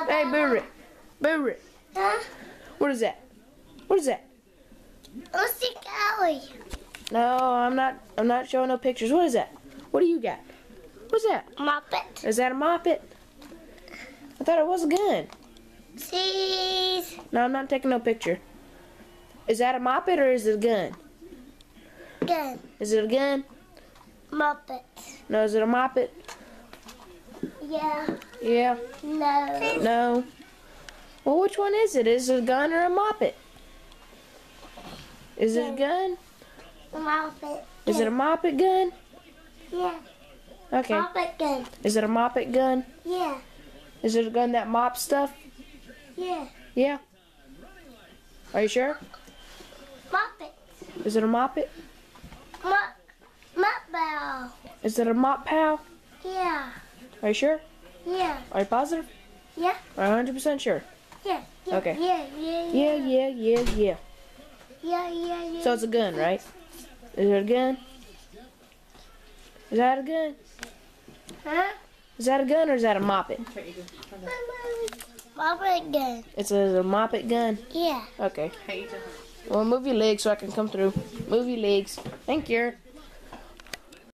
Hey, Boo-Rick. Boo-Rick. Huh? What is that? What is that? What's the alley? No, I'm not showing no pictures. What is that? What do you got? What's that? Muppet. Is that a moppet? I thought it was a gun. Cheese. No, I'm not taking no picture. Is that a moppet or is it a gun? Gun. Is it a gun? Muppet. No, is it a moppet? Yeah. Yeah. No. No. Well, which one is it? Is it a gun or a moppet? Is it a gun? Muppet. Is it a moppet gun? Yeah. Okay. Muppet gun. Is it a moppet gun? Yeah. Is it a gun that mops stuff? Yeah. Yeah. Are you sure? Muppet. Is it a moppet? Muppet. Is it a mop pal? Yeah. Are you sure? Yeah. Are you positive? Yeah. Are you 100% sure? Yeah. Yeah. Okay. Yeah. Yeah, yeah, yeah, yeah. Yeah. Yeah. Yeah. So it's a gun, right? Is it a gun? Is that a gun? Huh? Is that a gun or is that a moppet? Muppet gun. It's a moppet gun? Yeah. Okay. Well, move your legs so I can come through. Move your legs. Thank you.